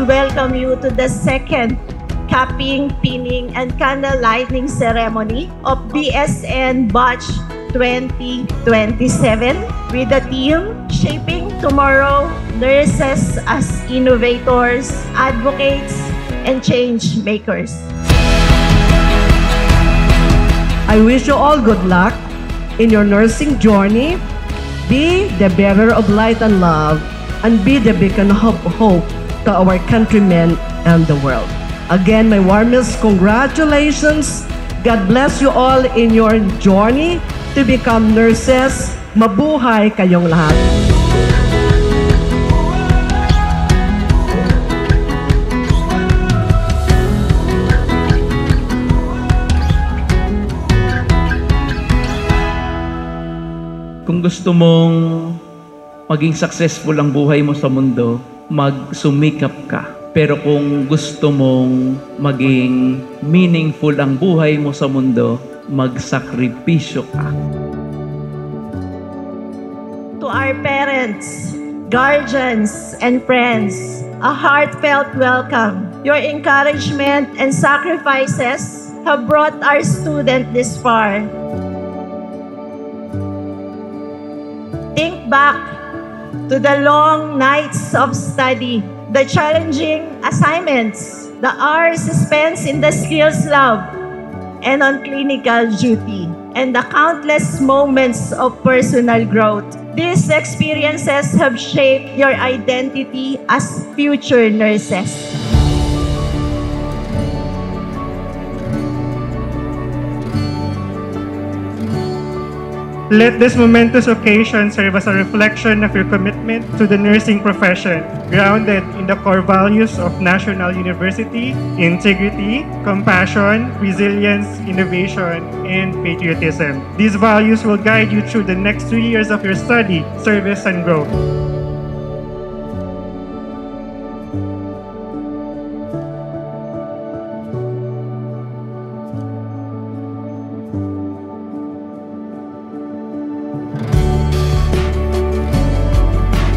welcome you to the second capping, pinning, and candle lighting ceremony of BSN Batch 2027 with the theme Shaping Tomorrow, Nurses as Innovators, Advocates, and Change Makers. I wish you all good luck in your nursing journey. Be the bearer of light and love, and be the beacon of hope to our countrymen and the world. Again, my warmest congratulations. God bless you all in your journey to become nurses. Mabuhay kayong lahat. Kung gusto mong maging successful ang buhay mo sa mundo, magsumikap ka. Pero kung gusto mong maging meaningful ang buhay mo sa mundo, magsakripisyo ka. To our parents, guardians, and friends, a heartfelt welcome. Your encouragement and sacrifices have brought our student this far. Think back to the long nights of study, the challenging assignments, the hours spent in the skills lab and on clinical duty, and the countless moments of personal growth. These experiences have shaped your identity as future nurses. Let this momentous occasion serve as a reflection of your commitment to the nursing profession, grounded in the core values of National University: integrity, compassion, resilience, innovation, and patriotism. These values will guide you through the next 3 years of your study, service, and growth.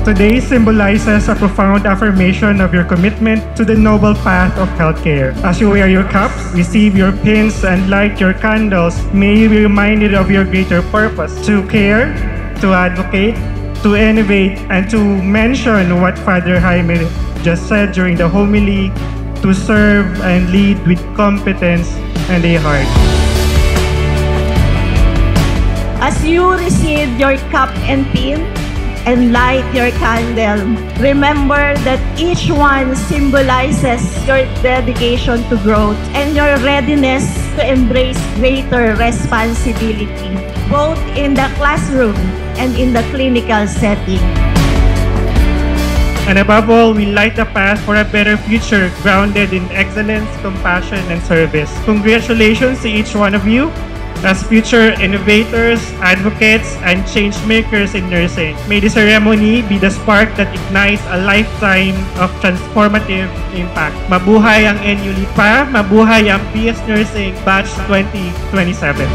Today symbolizes a profound affirmation of your commitment to the noble path of healthcare. As you wear your caps, receive your pins, and light your candles, may you be reminded of your greater purpose: to care, to advocate, to innovate, and to mention what Father Jaime just said during the homily: to serve and lead with competence and a heart. As you receive your cup and pin, and light your candle, remember that each one symbolizes your dedication to growth and your readiness to embrace greater responsibility, both in the classroom and in the clinical setting. And above all, we light the path for a better future grounded in excellence, compassion, and service. Congratulations to each one of you as future innovators, advocates, and change makers in nursing. May the ceremony be the spark that ignites a lifetime of transformative impact. Mabuhay ang NU Lipa, mabuhay ang BS Nursing Batch 2027.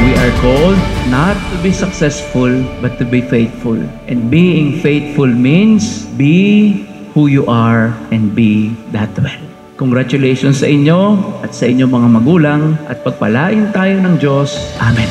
We are called not to be successful, but to be faithful. And being faithful means be who you are and be that well. Congratulations sa inyo at sa inyong mga magulang, at pagpalain tayo ng Diyos. Amen.